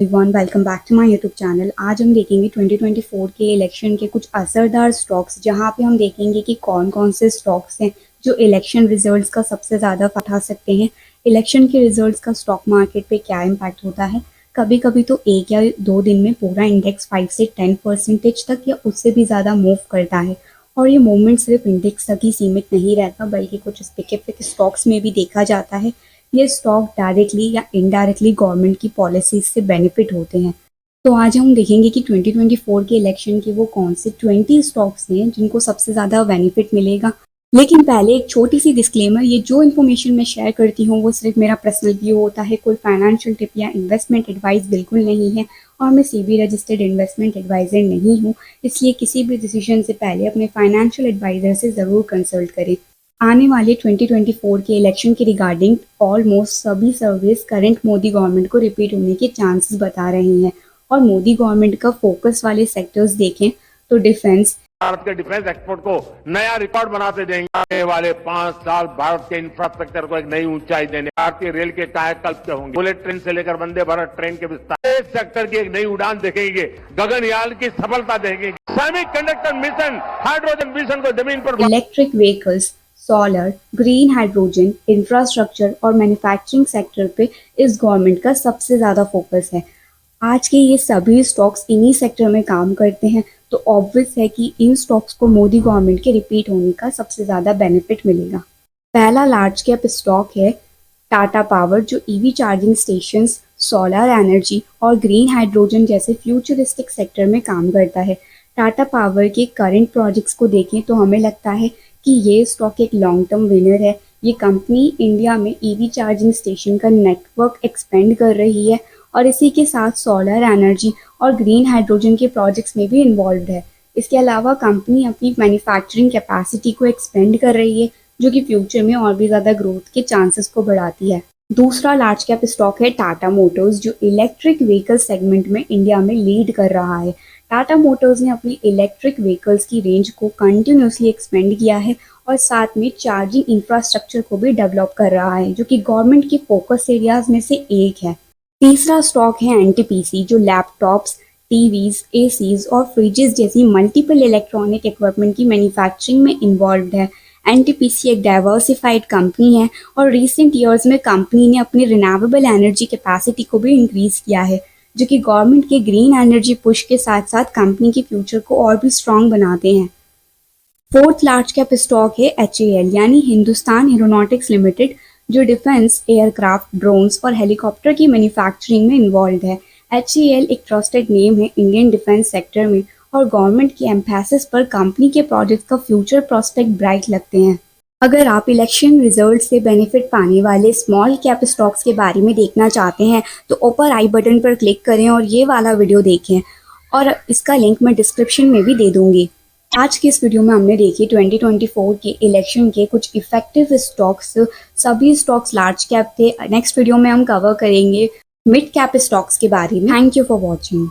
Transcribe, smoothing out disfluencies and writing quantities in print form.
Everyone, welcome back to my YouTube channel. आज हम देखेंगे 2024 के इलेक्शन के कुछ असरदार स्टॉक्स, जहां पे हम देखेंगे कि कौन कौन से स्टॉक्स हैं जो इलेक्शन रिजल्ट्स का सबसे ज़्यादा उठा सकते हैं। इलेक्शन के रिजल्ट्स का स्टॉक मार्केट पे क्या इम्पैक्ट होता है। कभी कभी तो एक या दो दिन में पूरा इंडेक्स 5 से 10% तक या उससे भी ज़्यादा मूव करता है। और ये मूवमेंट सिर्फ इंडेक्स तक ही सीमित नहीं रहता, बल्कि कुछ स्पेसिफिक स्टॉक्स में भी देखा जाता है। ये स्टॉक डायरेक्टली या इनडायरेक्टली गवर्नमेंट की पॉलिसीज से बेनिफिट होते हैं। तो आज हम देखेंगे कि 2024 के इलेक्शन के वो कौन से 20 स्टॉक्स हैं जिनको सबसे ज़्यादा बेनिफिट मिलेगा। लेकिन पहले एक छोटी सी डिस्क्लेमर, ये जो इन्फॉर्मेशन मैं शेयर करती हूँ वो सिर्फ मेरा पर्सनल व्यू होता है, कोई फाइनेंशियल टिप या इन्वेस्टमेंट एडवाइस बिल्कुल नहीं है। और मैं सेबी रजिस्टर्ड इन्वेस्टमेंट एडवाइज़र नहीं हूँ, इसलिए किसी भी डिसीजन से पहले अपने फाइनेंशियल एडवाइज़र से ज़रूर कंसल्ट करें। आने वाले 2024 के इलेक्शन के रिगार्डिंग ऑलमोस्ट सभी सर्वेस करंट मोदी गवर्नमेंट को रिपीट होने के चांसेस बता रहे हैं। और मोदी गवर्नमेंट का फोकस वाले सेक्टर्स देखें तो डिफेंस, भारत के डिफेंस एक्सपोर्ट को नया रिकॉर्ड बनाते देंगे। आने वाले 5 साल भारत के इंफ्रास्ट्रक्चर को एक नई ऊंचाई देने, भारतीय रेल के कायाकल्प के होंगे। बुलेट ट्रेन से लेकर वंदे भारत ट्रेन के विस्तार, इस सेक्टर की एक नई उड़ान देखेंगे, गगनयान की सफलता देखेंगे, सेमीकंडक्टर मिशन, हाइड्रोजन मिशन को जमीन पर, electric vehicles, solar, green hydrogen, infrastructure और मैन्युफैक्चरिंग सेक्टर पे इस गवर्नमेंट का सबसे ज़्यादा फोकस है। आज के ये सभी स्टॉक्स इन्हीं सेक्टर में काम करते हैं, तो ऑब्वियस है कि इन स्टॉक्स को मोदी गवर्नमेंट के रिपीट होने का सबसे ज़्यादा बेनिफिट मिलेगा। पहला लार्ज कैप स्टॉक है टाटा पावर, जो EV charging stations, solar energy और ग्रीन हाइड्रोजन जैसे फ्यूचरिस्टिक सेक्टर में काम करता है। टाटा पावर के करंट प्रोजेक्ट्स को देखें तो हमें लगता है कि ये स्टॉक एक लॉन्ग टर्म विनर है। ये कंपनी इंडिया में ईवी चार्जिंग स्टेशन का नेटवर्क एक्सपेंड कर रही है और इसी के साथ सोलर एनर्जी और ग्रीन हाइड्रोजन के प्रोजेक्ट्स में भी इन्वॉल्व है। इसके अलावा कंपनी अपनी मैन्युफैक्चरिंग कैपेसिटी को एक्सपेंड कर रही है, जो कि फ्यूचर में और भी ज़्यादा ग्रोथ के चांसेस को बढ़ाती है। दूसरा लार्ज कैप स्टॉक है टाटा मोटर्स, जो इलेक्ट्रिक व्हीकल सेगमेंट में इंडिया में लीड कर रहा है। टाटा मोटर्स ने अपनी इलेक्ट्रिक व्हीकल्स की रेंज को कंटिन्यूसली एक्सपेंड किया है और साथ में चार्जिंग इंफ्रास्ट्रक्चर को भी डेवलप कर रहा है, जो कि गवर्नमेंट के फोकस एरियाज में से एक है। तीसरा स्टॉक है एनटीपीसी, जो लैपटॉप्स, टीवीज, एसीज और फ्रिजेस जैसी मल्टीपल इलेक्ट्रॉनिक इक्विपमेंट की मैन्युफैक्चरिंग में इन्वॉल्व है। एनटीपीसी एक डाइवर्सिफाइड कंपनी है और रिसेंट ईयर्स में कंपनी ने अपनी रिन्यूएबल एनर्जी कैपेसिटी को भी इंक्रीज किया है, जो कि गवर्नमेंट के ग्रीन एनर्जी पुश के साथ साथ कंपनी के फ्यूचर को और भी स्ट्रॉन्ग बनाते हैं। फोर्थ लार्ज कैप स्टॉक है HAL यानी हिंदुस्तान एरोनॉटिक्स लिमिटेड, जो डिफेंस, एयरक्राफ्ट, ड्रोन्स और हेलीकॉप्टर की मैन्युफैक्चरिंग में इन्वॉल्व है। HAL एक ट्रस्टेड नेम है इंडियन डिफेंस सेक्टर में और गवर्नमेंट की एम्फेसिस पर कंपनी के प्रोजेक्ट का फ्यूचर प्रोस्पेक्ट ब्राइट लगते हैं। अगर आप इलेक्शन रिजल्ट से बेनिफिट पाने वाले स्मॉल कैप स्टॉक्स के बारे में देखना चाहते हैं तो ऊपर आई बटन पर क्लिक करें और ये वाला वीडियो देखें, और इसका लिंक मैं डिस्क्रिप्शन में भी दे दूंगी। आज की इस वीडियो में हमने देखी 2024 के इलेक्शन के कुछ इफेक्टिव स्टॉक्स। सभी स्टॉक्स लार्ज कैप थे। नेक्स्ट वीडियो में हम कवर करेंगे मिड कैप स्टॉक्स के बारे में। Thank you for watching.